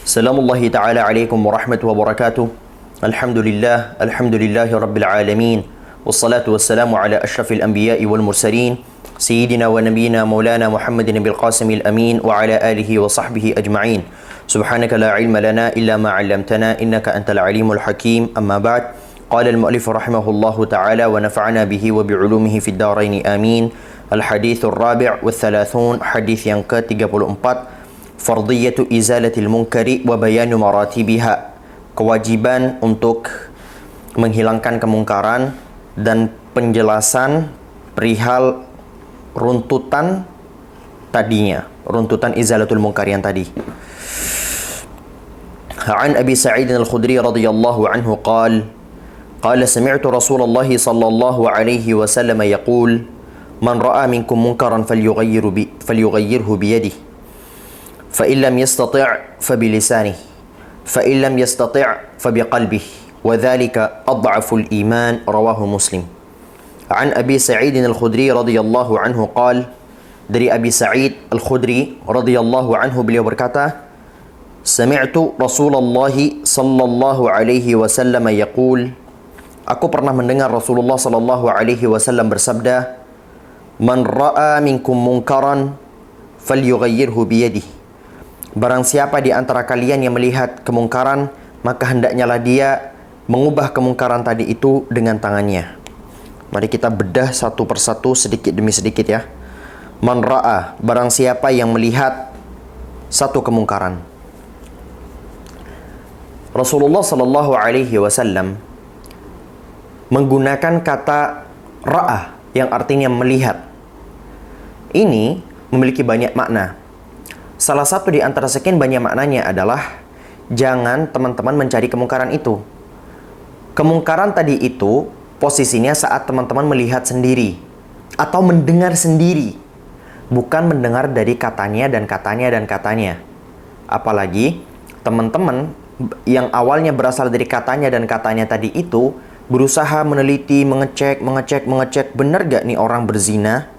Salamullahi ta'ala alaikum warahmatullahi wabarakatuh. Alhamdulillahi rabbil alamin. Wassalatu wassalamu ala ashrafil anbiya'i wal mursalin. Sayyidina wa nabiyina maulana Muhammadin bil qasimil amin wa ala alihi wa sahbihi ajma'in. Subhanaka la ilma lana illa ma 'allamtana innaka antal alimul hakim. Amma ba'd. Qala al-mu'allif rahimahullahu ta'ala wa nafa'ana bihi wa bi'ulumihi fid darain amin. Al-hadithur rabi' wa thalathun, hadith yang ke-34. Fardiyatu izalatil munkari wa bayanu maratibiha. Kewajiban untuk menghilangkan kemungkaran dan penjelasan perihal runtutan tadinya, runtutan izalatul munkar yang tadi. An Abi Sa'id al-Khudri radhiyallahu anhu qala sami'tu Rasulullah sallallahu alaihi wasallam yaqul man ra'a minkum munkaran falyughayyirhu biyadihi فإن لم يستطع فبلسانه فإن لم يستطع فبقلبه وذلك أضعف الإيمان رواه مسلم. عن أبي سعيد الخدري رضي الله عنه قال, dari Abi Sa'id Al-Khudri radhiyallahu anhu beliau berkata, sami'tu Rasulullah sallallahu alaihi wasallam yaqul, aku pernah mendengar Rasulullah sallallahu alaihi wasallam bersabda, man ra'a minkum munkaran falyughayyirhu biyadihi. Barang siapa di antara kalian yang melihat kemungkaran, maka hendaknya lah dia mengubah kemungkaran tadi itu dengan tangannya. Mari kita bedah satu persatu sedikit demi sedikit ya. Man ra'a, barang siapa yang melihat satu kemungkaran. Rasulullah sallallahu alaihi wasallam menggunakan kata ra'a yang artinya melihat. Ini memiliki banyak makna. Salah satu di antara sekian banyak maknanya adalah jangan teman-teman mencari kemungkaran itu. Kemungkaran tadi itu posisinya saat teman-teman melihat sendiri atau mendengar sendiri, bukan mendengar dari katanya dan katanya dan katanya. Apalagi teman-teman yang awalnya berasal dari katanya dan katanya tadi itu berusaha meneliti, mengecek, benar gak nih orang berzina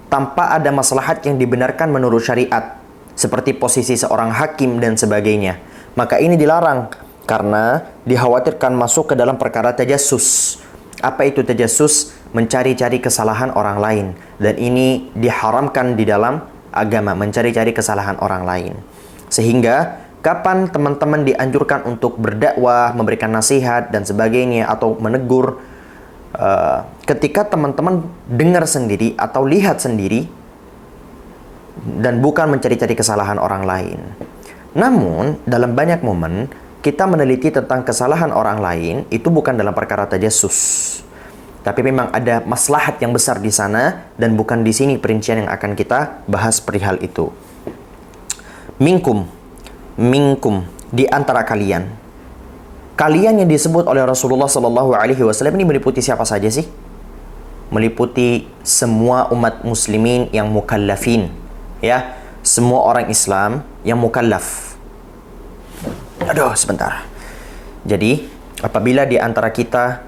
tanpa ada maslahat yang dibenarkan menurut syariat, seperti posisi seorang hakim dan sebagainya. Maka ini dilarang karena dikhawatirkan masuk ke dalam perkara tajassus. Apa itu tajassus? Mencari-cari kesalahan orang lain. Dan ini diharamkan di dalam agama, mencari-cari kesalahan orang lain. Sehingga kapan teman-teman dianjurkan untuk berdakwah, memberikan nasihat dan sebagainya atau menegur, ketika teman-teman dengar sendiri atau lihat sendiri dan bukan mencari-cari kesalahan orang lain. Namun, dalam banyak momen, kita meneliti tentang kesalahan orang lain, itu bukan dalam perkara tajassus. Tapi memang ada maslahat yang besar di sana, dan bukan di sini perincian yang akan kita bahas perihal itu. Minkum, di antara kalian. Kalian yang disebut oleh Rasulullah SAW ini meliputi siapa saja sih? Meliputi semua umat muslimin yang mukallafin. Ya, semua orang Islam yang mukallaf. Aduh, sebentar. Jadi, apabila di antara kita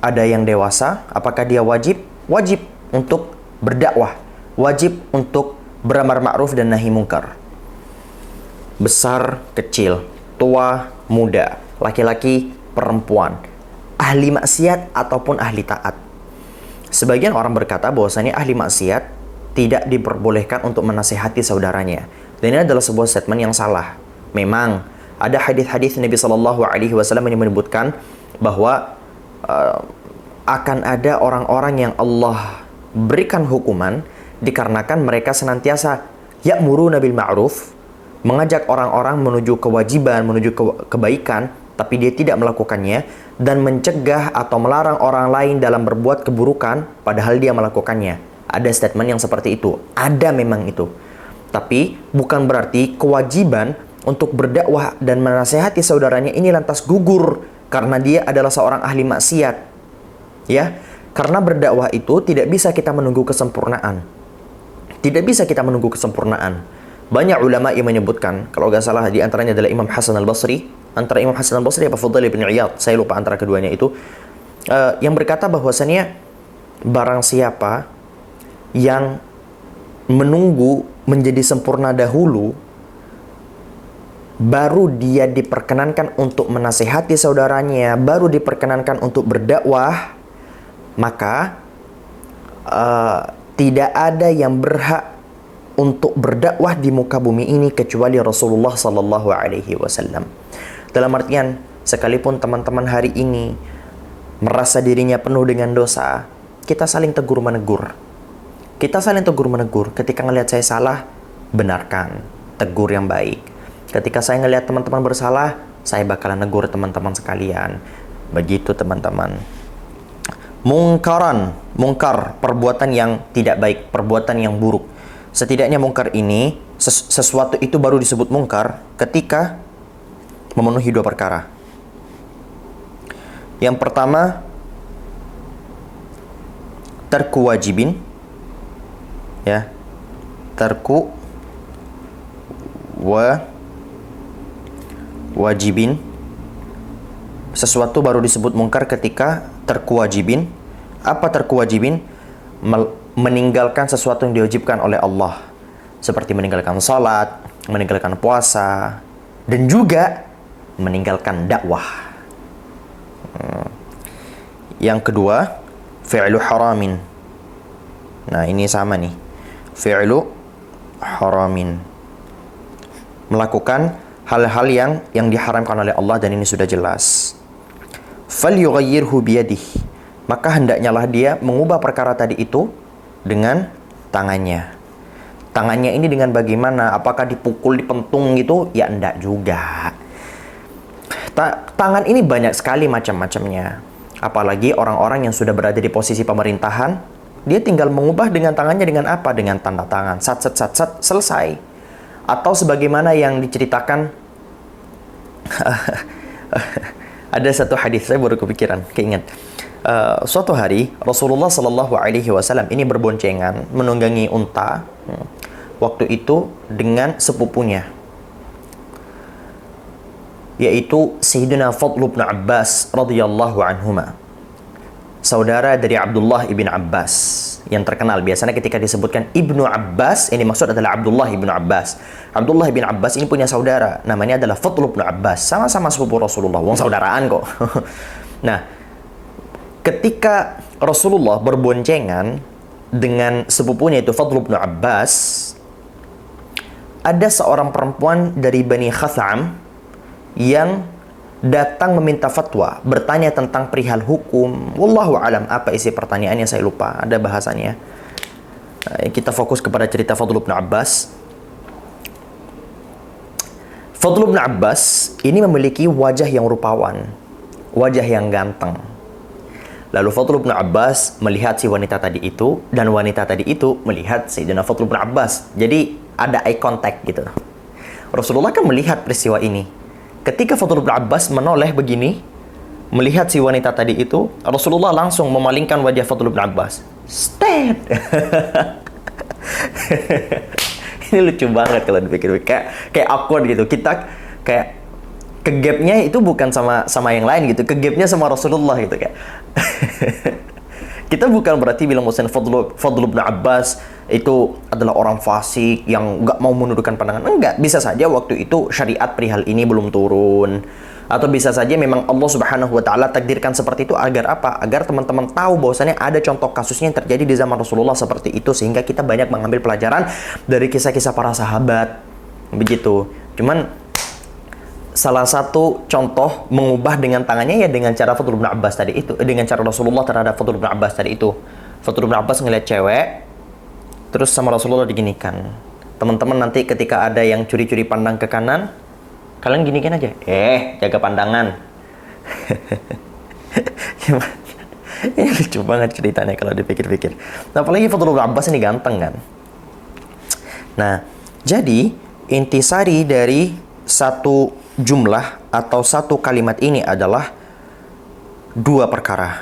ada yang dewasa, apakah dia wajib? Wajib untuk berdakwah, wajib untuk beramar ma'ruf dan nahi munkar. Besar, kecil, tua, muda, laki-laki, perempuan, ahli maksiat ataupun ahli taat. Sebagian orang berkata bahwasanya ahli maksiat tidak diperbolehkan untuk menasihati saudaranya. Dan ini adalah sebuah statement yang salah. Memang ada hadis-hadis Nabi Shallallahu Alaihi Wasallam yang menyebutkan bahwa akan ada orang-orang yang Allah berikan hukuman dikarenakan mereka senantiasa ya'muruna bil ma'ruf, mengajak orang-orang menuju kewajiban, menuju kebaikan, tapi dia tidak melakukannya, dan mencegah atau melarang orang lain dalam berbuat keburukan padahal dia melakukannya. Ada statement yang seperti itu. Ada memang itu. Tapi bukan berarti kewajiban untuk berdakwah dan menasihati saudaranya ini lantas gugur karena dia adalah seorang ahli maksiat. Ya, karena berdakwah itu tidak bisa kita menunggu kesempurnaan. Tidak bisa kita menunggu kesempurnaan. Banyak ulama yang menyebutkan, kalau nggak salah di antaranya adalah Imam Hasan al-Basri, antara Imam Hasan al-Basri apa Fudail bin Iyad, saya lupa antara keduanya itu, yang berkata bahwasannya barang siapa yang menunggu menjadi sempurna dahulu baru dia diperkenankan untuk menasihati saudaranya, baru diperkenankan untuk berdakwah, maka tidak ada yang berhak untuk berdakwah di muka bumi ini kecuali Rasulullah sallallahu alaihi wasallam. Dalam artian, sekalipun teman-teman hari ini merasa dirinya penuh dengan dosa, kita saling tegur menegur. Kita saling tegur menegur. Ketika ngelihat saya salah, benarkan, tegur yang baik. Ketika saya ngelihat teman-teman bersalah, saya bakalan negur teman-teman sekalian. Begitu teman-teman. Mungkar, perbuatan yang tidak baik, perbuatan yang buruk. Setidaknya mungkar ini, sesuatu itu baru disebut mungkar ketika memenuhi dua perkara. Yang pertama, tarku wajibin, ya, tarku wajibin. Sesuatu baru disebut mungkar ketika tarku wajibin. Apa tarku wajibin? Meninggalkan sesuatu yang diwajibkan oleh Allah, seperti meninggalkan salat, meninggalkan puasa, dan juga meninggalkan dakwah. Yang kedua, fi'lu haramin. Nah, ini sama nih. Fi'lu haramin. Melakukan hal-hal yang diharamkan oleh Allah, dan ini sudah jelas. Falyughayyirhu biyadihi. Maka hendaknyalah dia mengubah perkara tadi itu dengan tangannya. Tangannya ini dengan bagaimana? Apakah dipukul, dipentung gitu? Ya enggak juga. Tangan ini banyak sekali macam-macamnya. Apalagi orang-orang yang sudah berada di posisi pemerintahan, dia tinggal mengubah dengan tangannya dengan apa? Dengan tanda tangan. Sat, selesai. Atau sebagaimana yang diceritakan, ada satu hadis, saya baru kepikiran, keinget. Suatu hari Rasulullah Sallallahu Alaihi Wasallam ini berboncengan menunggangi unta, waktu itu dengan sepupunya, yaitu Sayyidina Fadl bin Abbas radhiyallahu anhuma, saudara dari Abdullah ibn Abbas yang terkenal. Biasanya ketika disebutkan Ibnu Abbas, ini maksud adalah Abdullah ibn Abbas. Abdullah ibn Abbas ini punya saudara, namanya adalah Fadl bin Abbas, sama-sama sepupu Rasulullah, wong saudaraan kok. Nah, ketika Rasulullah berboncengan dengan sepupunya itu Fadl bin Abbas, ada seorang perempuan dari Bani Khatham yang datang meminta fatwa, bertanya tentang perihal hukum. Wallahu alam, apa isi pertanyaannya saya lupa, ada bahasannya. Kita fokus kepada cerita Fadl bin Abbas. Fadl bin Abbas ini memiliki wajah yang rupawan, wajah yang ganteng. Lalu Fadl bin Abbas melihat si wanita tadi itu, dan wanita tadi itu melihat Sayyidina Fadl bin Abbas. Jadi ada eye contact gitu. Rasulullah kan melihat peristiwa ini. Ketika Fadl bin Abbas menoleh begini, melihat si wanita tadi itu, Rasulullah langsung memalingkan wajah Fadl bin Abbas. Sted. Ini lucu banget kalau dipikir-pikir. Kayak awkward gitu. Kita kayak kegapnya itu bukan sama yang lain gitu, kegapnya sama Rasulullah gitu kayak. Kita bukan berarti bilang Muslim Fadl bin Abbas itu adalah orang fasik yang nggak mau menundukkan pandangan. Enggak, bisa saja waktu itu syariat perihal ini belum turun, atau bisa saja memang Allah Subhanahu wa taala takdirkan seperti itu agar apa? Agar teman-teman tahu bahwasannya ada contoh kasusnya yang terjadi di zaman Rasulullah seperti itu, sehingga kita banyak mengambil pelajaran dari kisah-kisah para sahabat. Begitu. Cuman salah satu contoh mengubah dengan tangannya ya dengan cara Fadl bin Abbas tadi itu, dengan cara Rasulullah terhadap Fadl bin Abbas tadi itu. Fadl bin Abbas ngeliat cewek, terus sama Rasulullah diginikan. Teman-teman nanti ketika ada yang curi-curi pandang ke kanan, kalian ginikan aja. Jaga pandangan. Ini lucu banget ceritanya kalau dipikir-pikir. Nah, apalagi Fadl bin Abbas ini ganteng kan. Nah, jadi intisari dari satu jumlah atau satu kalimat ini adalah dua perkara.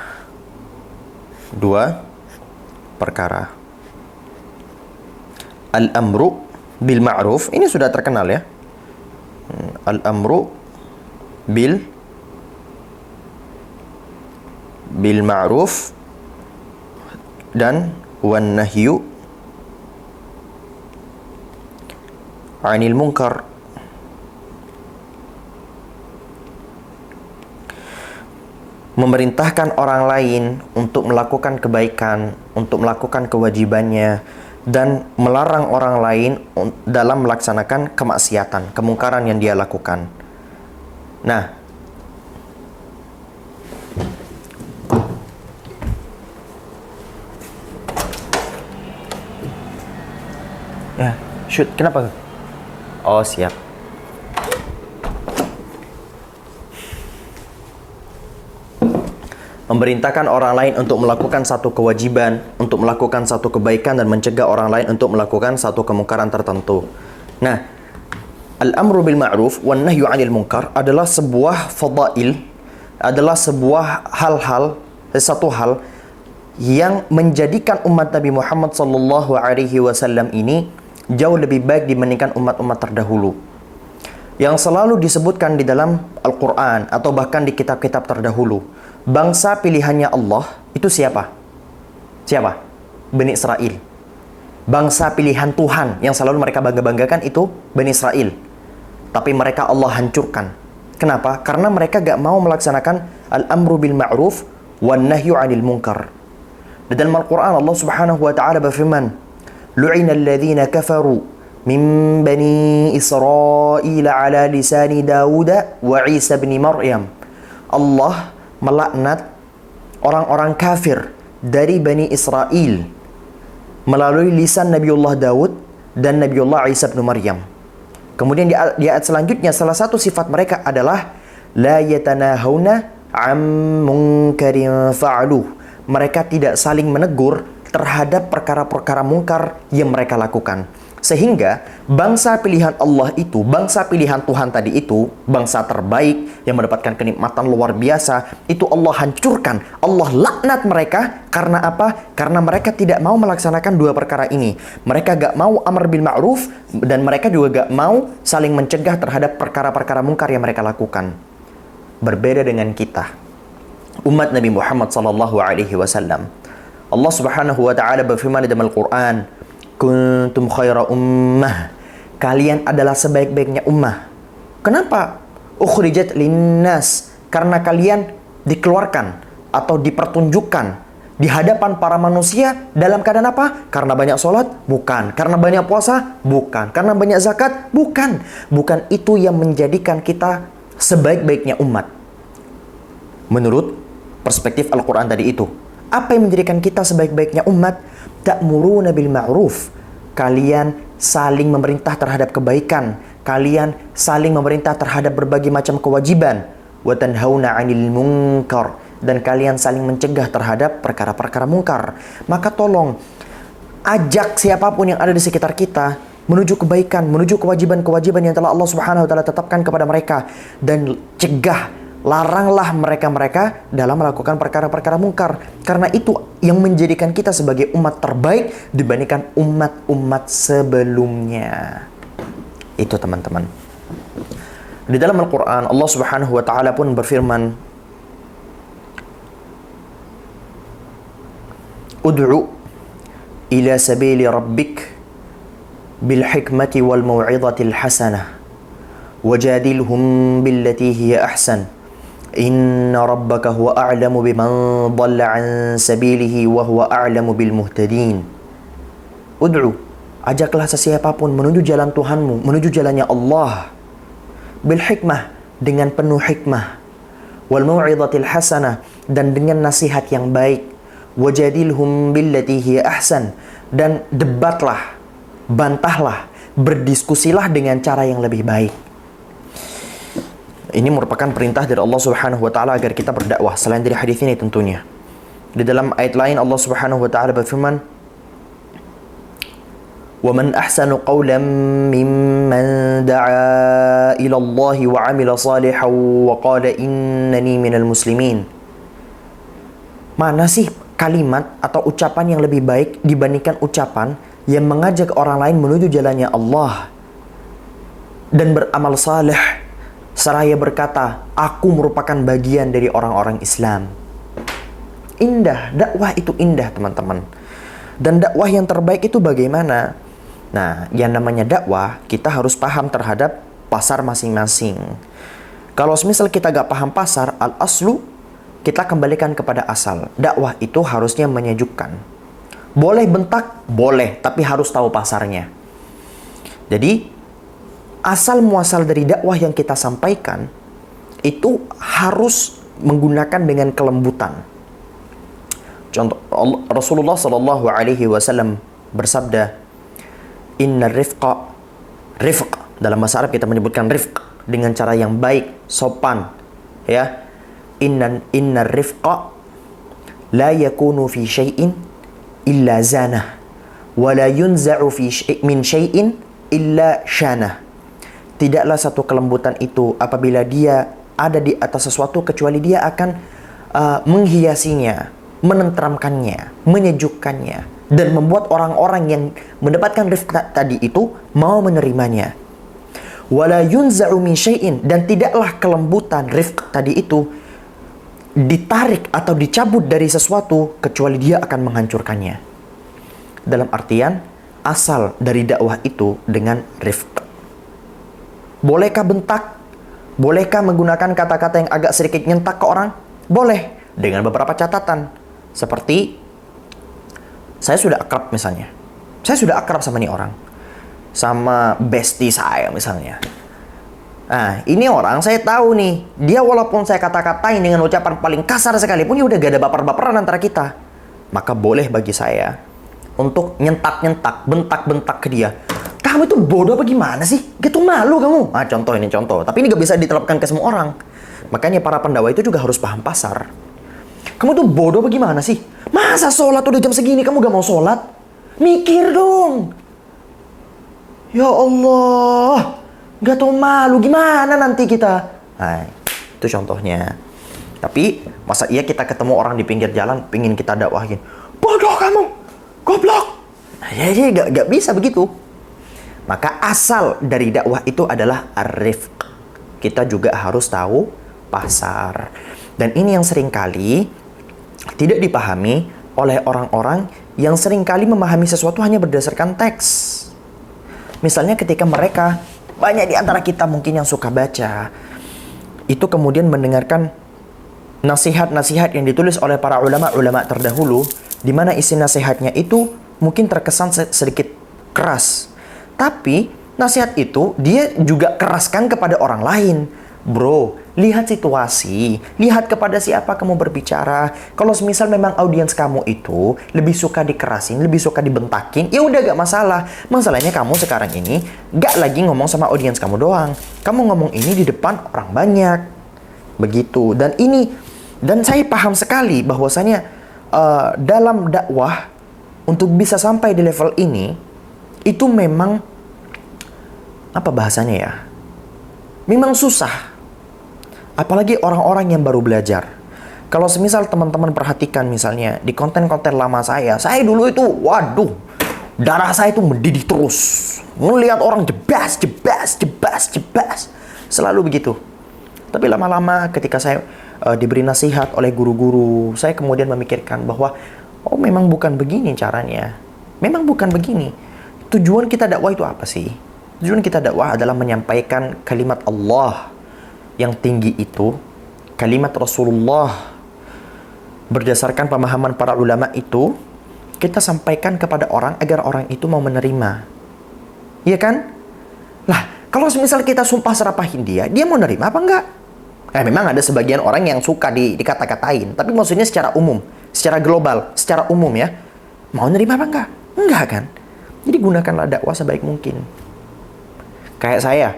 Al-amru bil ma'ruf, ini sudah terkenal ya. Al-amru bil ma'ruf dan wan nahyu 'anil munkar. memerintahkan orang lain untuk melakukan kebaikan, untuk melakukan kewajibannya, dan melarang orang lain dalam melaksanakan kemaksiatan, kemungkaran yang dia lakukan. Nah, ya, shoot, kenapa? Oh, siap. Memerintahkan orang lain untuk melakukan satu kewajiban, untuk melakukan satu kebaikan, dan mencegah orang lain untuk melakukan satu kemungkaran tertentu. Nah, al-amru bil ma'ruf wan nahyu 'anil munkar adalah sebuah fadail, adalah sebuah satu hal yang menjadikan umat Nabi Muhammad sallallahu alaihi wasallam ini jauh lebih baik dibandingkan umat-umat terdahulu. Yang selalu disebutkan di dalam Al-Qur'an atau bahkan di kitab-kitab terdahulu. Bangsa pilihannya Allah itu siapa? Siapa? Bani Israel. Bangsa pilihan Tuhan yang selalu mereka bangga-banggakan itu Bani Israel. Tapi mereka Allah hancurkan. Kenapa? Karena mereka gak mau melaksanakan al-amru bil ma'ruf wan nahyu 'anil munkar. Di dalam Al-Quran Allah subhanahu wa ta'ala berfirman, lu'ina alladhina kafaru min bani Israel ala lisani Dawud wa Isa bin Maryam. Allah melaknat orang-orang kafir dari Bani Israel melalui lisan Nabiullah Daud dan Nabiullah Isa bin Maryam. Kemudian di ayat selanjutnya salah satu sifat mereka adalah la yatanahawna 'an munkarin fa'aluh. Mereka tidak saling menegur terhadap perkara-perkara mungkar yang mereka lakukan. Sehingga bangsa pilihan Allah itu, bangsa pilihan Tuhan tadi itu, bangsa terbaik yang mendapatkan kenikmatan luar biasa, itu Allah hancurkan. Allah laknat mereka karena apa? Karena mereka tidak mau melaksanakan dua perkara ini. Mereka gak mau amar bil ma'ruf dan mereka juga gak mau saling mencegah terhadap perkara-perkara mungkar yang mereka lakukan. Berbeda dengan kita, umat Nabi Muhammad sallallahu alaihi wasallam. Allah Subhanahu wa taala berfirman di dalam Al-Qur'an, kuntum khaira ummah. Kalian adalah sebaik-baiknya ummah. Kenapa? Ukhrijat linnas. Karena kalian dikeluarkan atau dipertunjukkan di hadapan para manusia dalam keadaan apa? Karena banyak sholat? Bukan. Karena banyak puasa? Bukan. Karena banyak zakat? Bukan. Bukan itu yang menjadikan kita sebaik-baiknya umat. Menurut perspektif Al-Quran tadi itu. Apa yang menjadikan kita sebaik-baiknya umat? Ta'muruna bil ma'ruf. Kalian saling memerintah terhadap kebaikan. Kalian saling memerintah terhadap berbagai macam kewajiban. Wa tanhauna 'anil munkar. Dan kalian saling mencegah terhadap perkara-perkara mungkar. Maka tolong ajak siapapun yang ada di sekitar kita menuju kebaikan, menuju kewajiban-kewajiban yang telah Allah Subhanahu wa taala tetapkan kepada mereka, dan cegah, laranglah mereka-mereka dalam melakukan perkara-perkara mungkar. Karena itu yang menjadikan kita sebagai umat terbaik dibandingkan umat-umat sebelumnya. Itu teman-teman. Di dalam Al-Quran Allah Subhanahu wa ta'ala pun berfirman, ud'u ila sabili rabbik bil hikmati wal mau'izatil hasanah wajadilhum billati hiya ahsan inna rabbaka huwa a'lamu biman dhalla an sabilihi wa huwa a'lamu bil muhtadin. Ud'u, ajaklah sesiapapun menuju jalan Tuhanmu, menuju jalannya Allah, bil hikmah, dengan penuh hikmah, wal mau'izatil hasanah, dan dengan nasihat yang baik, wajadilhum billati hiya ahsan, dan debatlah, bantahlah, berdiskusilah dengan cara yang lebih baik. Ini merupakan perintah dari Allah Subhanahu wa taala agar kita berdakwah, selain dari hadis ini tentunya. Di dalam ayat lain Allah Subhanahu wa taala berfirman, "Wa man ahsanu qawlan mimman da'a ila Allah wa 'amila salihan wa qala innani minal muslimin." Mana sih kalimat atau ucapan yang lebih baik dibandingkan ucapan yang mengajak orang lain menuju jalannya Allah dan beramal saleh seraya berkata, aku merupakan bagian dari orang-orang Islam. Indah, dakwah itu indah teman-teman. Dan dakwah yang terbaik itu bagaimana? Nah, yang namanya dakwah, kita harus paham terhadap pasar masing-masing. Kalau misal kita gak paham pasar, al-aslu kita kembalikan kepada asal. Dakwah itu harusnya menyejukkan. Boleh bentak, boleh, tapi harus tahu pasarnya. Jadi, asal muasal dari dakwah yang kita sampaikan itu harus menggunakan dengan kelembutan. Contoh, Rasulullah Shallallahu Alaihi Wasallam bersabda, Inna rifq. Dalam bahasa Arab kita menyebutkan rifq dengan cara yang baik, sopan. Ya, Inna rifqa la yakunu fi syai'in illa zanah, wa la yunza'u min syai'in illa syanah. Tidaklah satu kelembutan itu apabila dia ada di atas sesuatu kecuali dia akan menghiasinya, menenteramkannya, menyejukkannya, dan membuat orang-orang yang mendapatkan rifq tadi itu mau menerimanya. Wala yunza'u min syai'in, dan tidaklah kelembutan rifq tadi itu ditarik atau dicabut dari sesuatu kecuali dia akan menghancurkannya. Dalam artian asal dari dakwah itu dengan rifq. Bolehkah bentak? Bolehkah menggunakan kata-kata yang agak sedikit nyentak ke orang? Boleh, dengan beberapa catatan. Seperti saya sudah akrab misalnya. Saya sudah akrab sama nih orang. Sama bestie saya misalnya. Nah, ini orang saya tahu nih, dia walaupun saya kata-katain dengan ucapan paling kasar sekalipun, ya udah gak ada baper-baperan antara kita. Maka boleh bagi saya untuk nyentak-nyentak, bentak-bentak ke dia. Kamu itu bodoh apa gimana sih? Gitu malu kamu. Ah, contoh ini contoh. Tapi ini gak bisa diterapkan ke semua orang. Makanya para pendakwah itu juga harus paham pasar. Kamu tuh bodoh apa gimana sih? Masa sholat udah jam segini kamu gak mau sholat? Mikir dong. Ya Allah. Gak tau malu gimana nanti kita. Nah, itu contohnya. Tapi masa iya kita ketemu orang di pinggir jalan pengen kita dakwahin. Bodoh kamu. Goblok. Nah, ya gak bisa begitu. Maka asal dari dakwah itu adalah ar-rifq. Kita juga harus tahu pasar. Dan ini yang seringkali tidak dipahami oleh orang-orang yang seringkali memahami sesuatu hanya berdasarkan teks. Misalnya ketika mereka, banyak di antara kita mungkin yang suka baca, itu kemudian mendengarkan nasihat-nasihat yang ditulis oleh para ulama-ulama terdahulu, di mana isi nasihatnya itu mungkin terkesan sedikit keras. Tapi nasihat itu dia juga keraskan kepada orang lain. Bro, lihat situasi, lihat kepada siapa kamu berbicara. Kalau semisal memang audiens kamu itu lebih suka dikerasin, lebih suka dibentakin, ya udah gak masalah. Masalahnya kamu sekarang ini gak lagi ngomong sama audiens kamu doang. Kamu ngomong ini di depan orang banyak. Begitu. Dan saya paham sekali bahwasanya dalam dakwah untuk bisa sampai di level ini itu memang apa bahasanya ya? Memang susah. Apalagi orang-orang yang baru belajar. Kalau semisal teman-teman perhatikan misalnya di konten-konten lama saya dulu itu, waduh, darah saya itu mendidih terus. Melihat orang jebas. Selalu begitu. Tapi lama-lama ketika saya diberi nasihat oleh guru-guru, saya kemudian memikirkan bahwa, oh memang bukan begini caranya. Memang bukan begini. Tujuan kita dakwah itu apa sih? Tujuan kita dakwah adalah menyampaikan kalimat Allah yang tinggi itu, kalimat Rasulullah. Berdasarkan pemahaman para ulama itu, kita sampaikan kepada orang agar orang itu mau menerima. Iya kan? Lah, kalau misal kita sumpah serapahin dia mau nerima apa enggak? Memang ada sebagian orang yang suka dikata-katain, tapi maksudnya secara umum, secara global, secara umum ya. Mau nerima apa enggak? Enggak kan? Jadi gunakanlah dakwah sebaik mungkin. Kayak saya.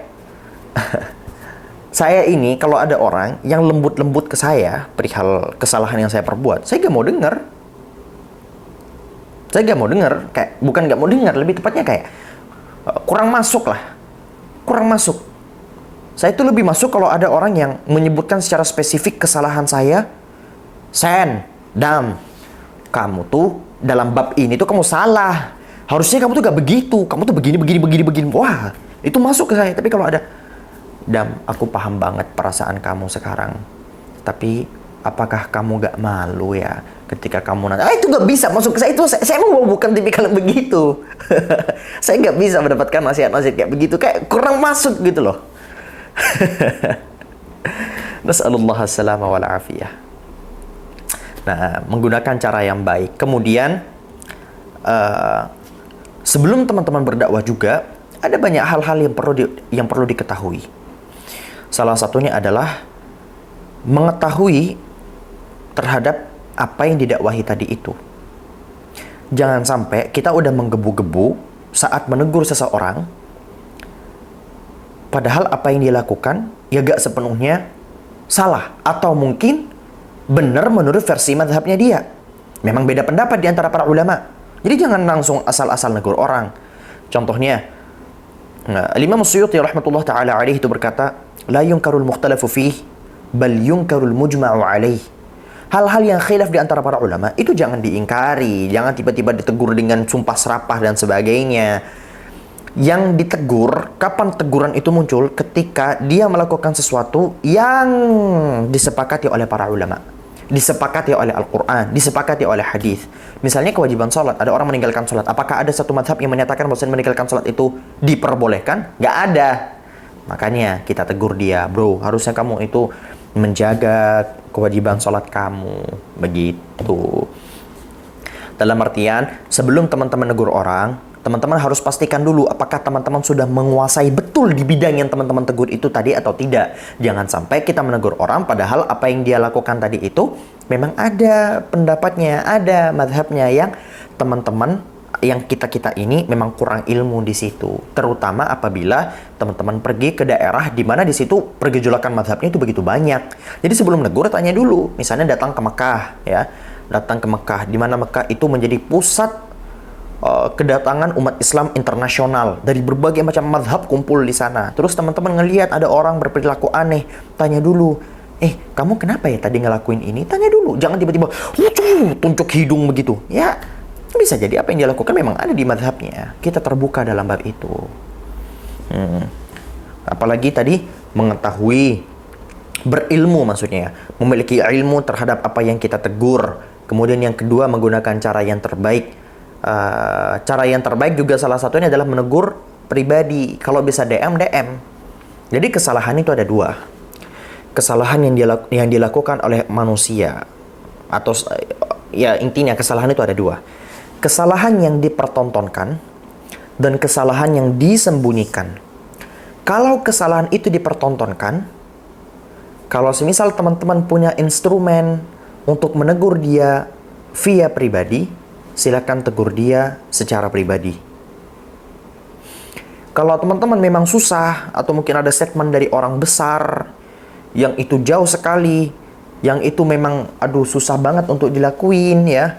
Saya ini kalau ada orang yang lembut-lembut ke saya perihal kesalahan yang saya perbuat, saya gak mau dengar. Saya gak mau dengar. Kayak, bukan gak mau dengar, lebih tepatnya kayak kurang masuk lah. Kurang masuk. Saya itu lebih masuk kalau ada orang yang menyebutkan secara spesifik kesalahan saya. Sen, Dam, kamu tuh dalam bab ini tuh kamu salah. Harusnya kamu tuh gak begitu. Kamu tuh begini. Wah, itu masuk ke saya. Tapi kalau ada, Dam, aku paham banget perasaan kamu sekarang. Tapi apakah kamu gak malu ya ketika kamu nanti... itu gak bisa masuk ke saya. Itu saya mau bukan tipikal begitu. Saya gak bisa mendapatkan nasihat-nasihat kayak begitu. Kayak kurang masuk gitu loh. Nas'alullah as-salama wal afiyah. Nah, menggunakan cara yang baik. Kemudian sebelum teman-teman berdakwah juga ada banyak hal-hal yang perlu diketahui. Salah satunya adalah mengetahui terhadap apa yang didakwahi tadi itu. Jangan sampai kita udah menggebu-gebu saat menegur seseorang, padahal apa yang dia lakukan ya gak sepenuhnya salah, atau mungkin benar menurut versi mazhabnya dia. Memang beda pendapat di antara para ulama. Jadi jangan langsung asal-asal negur orang. Contohnya, Imam Suyuti rahmatullah ta'ala alaihi itu berkata, la yunkarul mukhtalafu fih, bal yunkarul mujma'u alaih. Hal-hal yang khilaf di antara para ulama itu jangan diingkari, jangan tiba-tiba ditegur dengan sumpah serapah dan sebagainya. Yang ditegur, kapan teguran itu muncul? Ketika dia melakukan sesuatu yang disepakati oleh para ulama, disepakati oleh Al-Quran, disepakati oleh hadis. Misalnya kewajiban sholat, ada orang meninggalkan sholat. Apakah ada satu mazhab yang menyatakan bahwa meninggalkan sholat itu diperbolehkan? Nggak ada. Makanya kita tegur dia, bro, harusnya kamu itu menjaga kewajiban sholat kamu. Begitu. Dalam artian, sebelum teman-teman negur orang, teman-teman harus pastikan dulu apakah teman-teman sudah menguasai betul di bidang yang teman-teman tegur itu tadi atau tidak. Jangan sampai kita menegur orang padahal apa yang dia lakukan tadi itu memang ada pendapatnya, ada mazhabnya yang teman-teman yang kita ini memang kurang ilmu di situ. Terutama apabila teman-teman pergi ke daerah di mana di situ pergejolakan mazhabnya itu begitu banyak. Jadi sebelum negur tanya dulu. Misalnya datang ke Mekah ya. Datang ke Mekah di mana Mekah itu menjadi pusat kedatangan umat Islam internasional dari berbagai macam mazhab kumpul di sana. Terus teman-teman ngelihat ada orang berperilaku aneh, tanya dulu, kamu kenapa ya tadi ngelakuin ini? Tanya dulu, jangan tiba-tiba tunjuk hidung begitu. Ya, bisa jadi apa yang dia lakukan memang ada di mazhabnya. Kita terbuka dalam bab itu. Apalagi tadi mengetahui, berilmu maksudnya, memiliki ilmu terhadap apa yang kita tegur. Kemudian yang kedua menggunakan cara yang terbaik. Cara yang terbaik juga salah satunya adalah menegur pribadi. Kalau bisa DM. Jadi kesalahan itu ada dua. Kesalahan yang dilakukan oleh manusia, atau ya intinya kesalahan itu ada dua. Kesalahan yang dipertontonkan dan kesalahan yang disembunyikan. Kalau kesalahan itu dipertontonkan, kalau semisal teman-teman punya instrumen untuk menegur dia via pribadi, silakan tegur dia secara pribadi. Kalau teman-teman memang susah, atau mungkin ada statement dari orang besar yang itu jauh sekali, yang itu memang susah banget untuk dilakuin ya,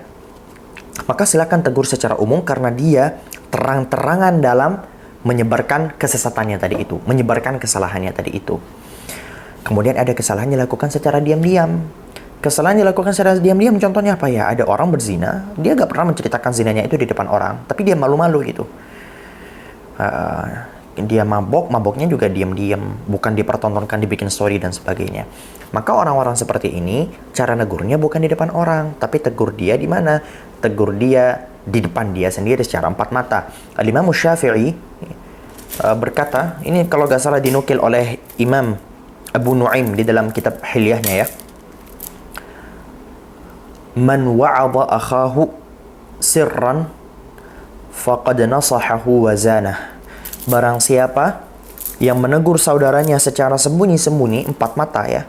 maka silakan tegur secara umum karena dia terang-terangan dalam menyebarkan kesesatannya tadi itu, menyebarkan kesalahannya tadi itu. Kemudian ada kesalahan dilakukan secara diam-diam. Kesalahan dilakukan secara diam-diam, contohnya apa ya? Ada orang berzina, dia gak pernah menceritakan zinanya itu di depan orang, tapi dia malu-malu gitu. Dia maboknya juga diam-diam, bukan dipertontonkan, dibikin story dan sebagainya. Maka orang-orang seperti ini, cara negurnya bukan di depan orang, tapi tegur dia di mana? Tegur dia di depan dia sendiri secara empat mata. Al-Imam Syafi'i berkata, ini kalau gak salah dinukil oleh Imam Abu Nu'aim di dalam kitab Hilyahnya ya. Man wa'adha akhahu sirran faqad nasahahu wa zanah. Barang siapa yang menegur saudaranya secara sembunyi-sembunyi, empat mata ya,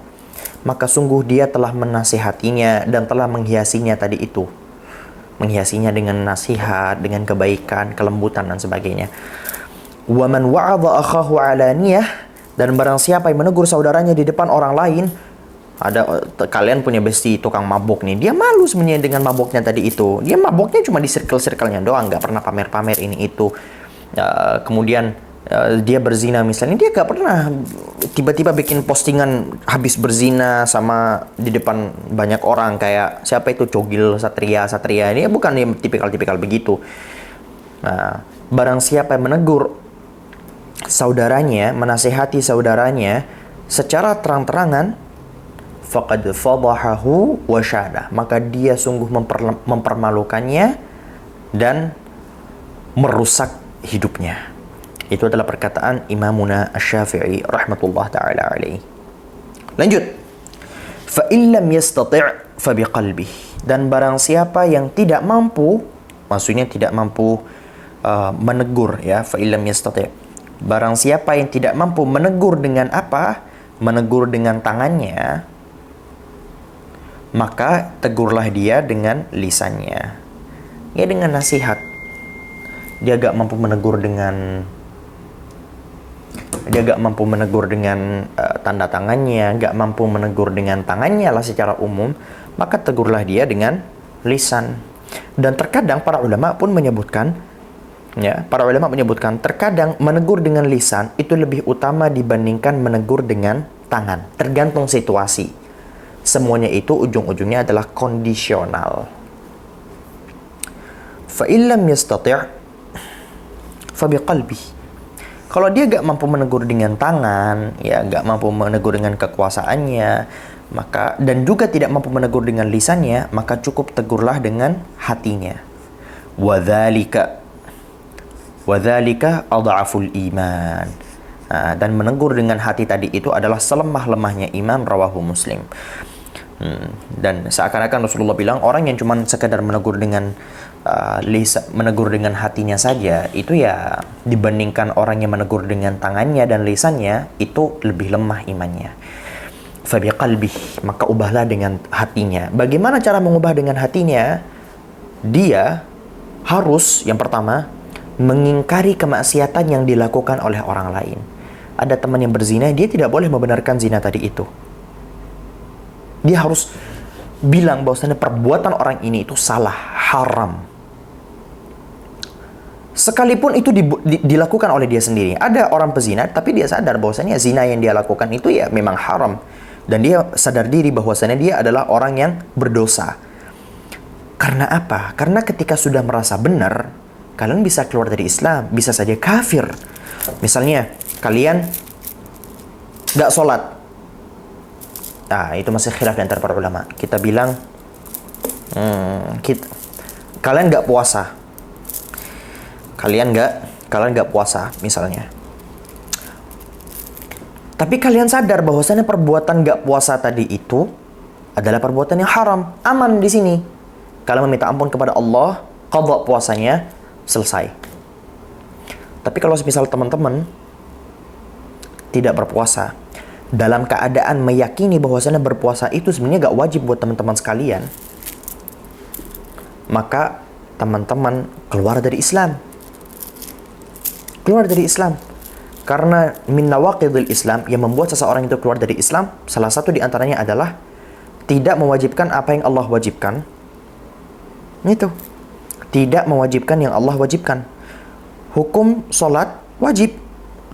maka sungguh dia telah menasihatinya dan telah menghiasinya tadi itu. Menghiasinya dengan nasihat, dengan kebaikan, kelembutan dan sebagainya. Wa man wa'adha akhahu alaniyah, dan barang siapa yang menegur saudaranya di depan orang lain, kalian punya bestie tukang mabok nih, dia malu sebenarnya dengan maboknya tadi itu. Dia maboknya cuma di circle-circle-nya doang, nggak pernah pamer-pamer ini itu. Kemudian dia berzina misalnya, dia nggak pernah tiba-tiba bikin postingan habis berzina sama di depan banyak orang kayak siapa itu Cogil Satria ini, bukan dia tipikal begitu. Nah, barang siapa yang menegur saudaranya, menasihati saudaranya secara terang-terangan, faqad fadahahu wa syada, maka dia sungguh mempermalukannya dan merusak hidupnya. Itu adalah perkataan Imamuna Asy-Syafi'i rahmatullah ta'ala alaihi. Lanjut. Fa illam yastati' fa biqalbih. Dan barang siapa yang tidak mampu, maksudnya tidak mampu menegur ya, fa illam yastati'. Barang siapa yang tidak mampu menegur dengan apa? Menegur dengan tangannya, maka tegurlah dia dengan lisannya. Ya, dengan nasihat. Dia gak mampu menegur dengan tanda tangannya, gak mampu menegur dengan tangannya lah secara umum, maka tegurlah dia dengan lisan. Dan terkadang para ulama pun menyebutkan, terkadang menegur dengan lisan itu lebih utama dibandingkan menegur dengan tangan. Tergantung situasi. Semuanya itu ujung-ujungnya adalah kondisional. Fa illam yastati' fa biqalbi. Kalau dia gak mampu menegur dengan tangan, ya gak mampu menegur dengan kekuasaannya, maka dan juga tidak mampu menegur dengan lisannya, maka cukup tegurlah dengan hatinya. Wadzalika adhaful iman. Dan menegur dengan hati tadi itu adalah selemah-lemahnya iman, rawahu Muslim. Dan seakan-akan Rasulullah bilang orang yang cuma sekedar menegur dengan menegur dengan hatinya saja, itu ya dibandingkan orang yang menegur dengan tangannya dan lisannya, itu lebih lemah imannya. Fa biqalbih, maka ubahlah dengan hatinya. Bagaimana cara mengubah dengan hatinya? Dia harus yang pertama mengingkari kemaksiatan yang dilakukan oleh orang lain. Ada teman yang berzina, dia tidak boleh membenarkan zina tadi itu. Dia harus bilang bahwasanya perbuatan orang ini itu salah, haram. Sekalipun itu dilakukan oleh dia sendiri. Ada orang pezina, tapi dia sadar bahwasanya zina yang dia lakukan itu ya memang haram. Dan dia sadar diri bahwasanya dia adalah orang yang berdosa. Karena apa? Karena ketika sudah merasa benar, kalian bisa keluar dari Islam, bisa saja kafir. Misalnya, kalian gak sholat. Itu masih khilaf di antara para ulama. Kita bilang, kalian gak puasa. Kalian gak puasa, misalnya. Tapi kalian sadar bahwasanya perbuatan gak puasa tadi itu adalah perbuatan yang haram. Aman di sini. Kalian meminta ampun kepada Allah, qadha puasanya, selesai. Tapi kalau misal teman-teman tidak berpuasa, dalam keadaan meyakini bahwasanya berpuasa itu sebenarnya gak wajib buat teman-teman sekalian, maka teman-teman keluar dari Islam. Keluar dari Islam. Karena min nawaqidil Islam, yang membuat seseorang itu keluar dari Islam, salah satu di antaranya adalah tidak mewajibkan apa yang Allah wajibkan. Itu. Tidak mewajibkan yang Allah wajibkan. Hukum sholat wajib.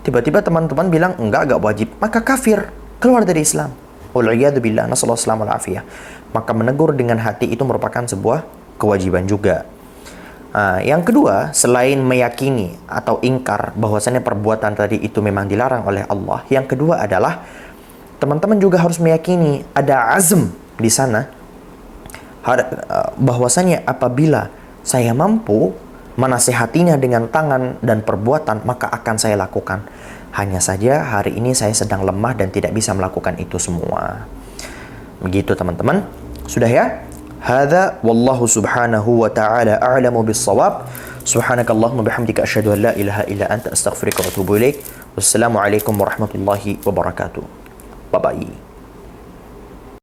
Tiba-tiba teman-teman bilang enggak wajib, maka kafir, keluar dari Islam. Wal'iyadzubillah, nasallahu alaihi wasallam. Maka menegur dengan hati itu merupakan sebuah kewajiban juga. Yang kedua, selain meyakini atau ingkar bahwasannya perbuatan tadi itu memang dilarang oleh Allah, yang kedua adalah teman-teman juga harus meyakini ada azm di sana, bahwasannya apabila saya mampu menasihatinya dengan tangan dan perbuatan, maka akan saya lakukan. Hanya saja hari ini saya sedang lemah dan tidak bisa melakukan itu semua. Begitu teman-teman. Sudah ya? Hadza wallahu subhanahu wa ta'ala a'lamu bis-shawab. Subhanakallahumma bihamdika asyhadu an la ilaha illa anta astaghfiruka wa atubu ilaik. Wassalamu alaikum warahmatullahi wabarakatuh. Bye bye.